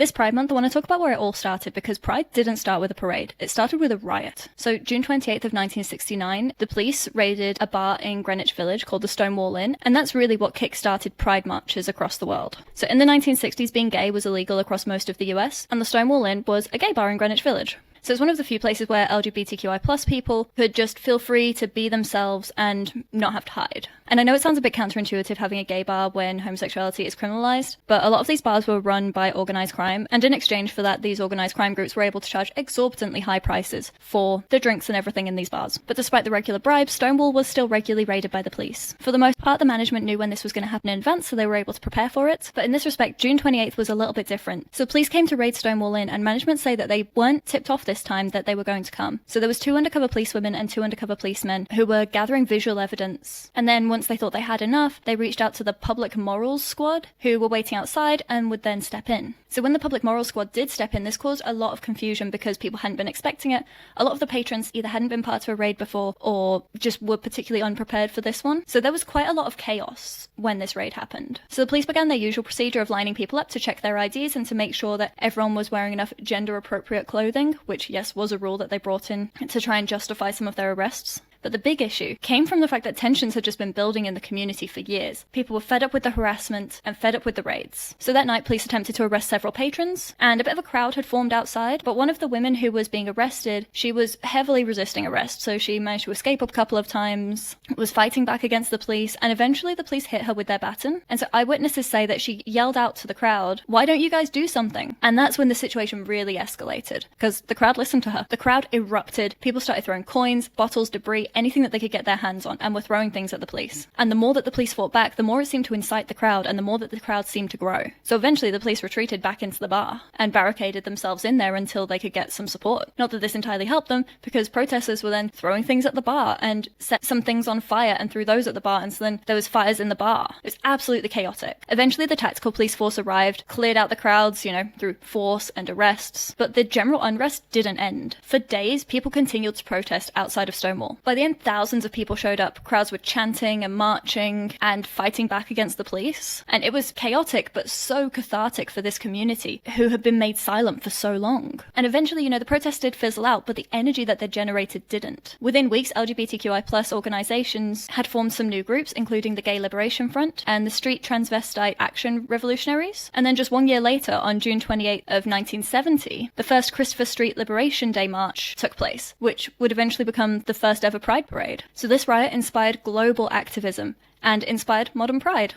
This Pride Month, I want to talk about where it all started, because Pride didn't start with a parade. It started with a riot. So June 28th of 1969, the police raided a bar in Greenwich Village called the Stonewall Inn, and that's really what kick-started Pride marches across the world. So in the 1960s, being gay was illegal across most of the US, and the Stonewall Inn was a gay bar in Greenwich Village. So it's one of the few places where LGBTQI+ people could just feel free to be themselves and not have to hide. And I know it sounds a bit counterintuitive having a gay bar when homosexuality is criminalized, but a lot of these bars were run by organized crime, and in exchange for that, these organized crime groups were able to charge exorbitantly high prices for the drinks and everything in these bars. But despite the regular bribes, Stonewall was still regularly raided by the police. For the most part, the management knew when this was going to happen in advance, so they were able to prepare for it. But in this respect, June 28th was a little bit different. So police came to raid Stonewall Inn, and management say that they weren't tipped off this time that they were going to come. So there was 2 undercover policewomen and 2 undercover policemen who were gathering visual evidence. And then once they thought they had enough, they reached out to the Public Morals Squad, who were waiting outside and would then step in. So when the Public Morals Squad did step in, this caused a lot of confusion because people hadn't been expecting it. A lot of the patrons either hadn't been part of a raid before or just were particularly unprepared for this one. So there was quite a lot of chaos when this raid happened. So the police began their usual procedure of lining people up to check their IDs and to make sure that everyone was wearing enough gender-appropriate clothing, which, yes, was a rule that they brought in to try and justify some of their arrests. But the big issue came from the fact that tensions had just been building in the community for years. People were fed up with the harassment and fed up with the raids. So that night, police attempted to arrest several patrons, and a bit of a crowd had formed outside, but one of the women who was being arrested, she was heavily resisting arrest, so she managed to escape a couple of times, was fighting back against the police, and eventually the police hit her with their baton. And so eyewitnesses say that she yelled out to the crowd, "Why don't you guys do something?" And that's when the situation really escalated, because the crowd listened to her. The crowd erupted. People started throwing coins, bottles, debris, anything that they could get their hands on, and were throwing things at the police. And the more that the police fought back, the more it seemed to incite the crowd, and the more that the crowd seemed to grow. So eventually the police retreated back into the bar and barricaded themselves in there until they could get some support. Not that this entirely helped them, because protesters were then throwing things at the bar and set some things on fire and threw those at the bar, and so then there was fires in the bar. It was absolutely chaotic. Eventually the tactical police force arrived, cleared out the crowds, through force and arrests, but the general unrest didn't end. For days, people continued to protest outside of Stonewall. By the end, thousands of people showed up. Crowds were chanting and marching and fighting back against the police. And it was chaotic, but so cathartic for this community who had been made silent for so long. And eventually, the protests did fizzle out, but the energy that they generated didn't. Within weeks, LGBTQI+ organizations had formed some new groups, including the Gay Liberation Front and the Street Transvestite Action Revolutionaries. And then just 1 year later, on June 28th of 1970, the first Christopher Street Liberation Day March took place, which would eventually become the first ever Pride Parade. So this riot inspired global activism and inspired modern Pride.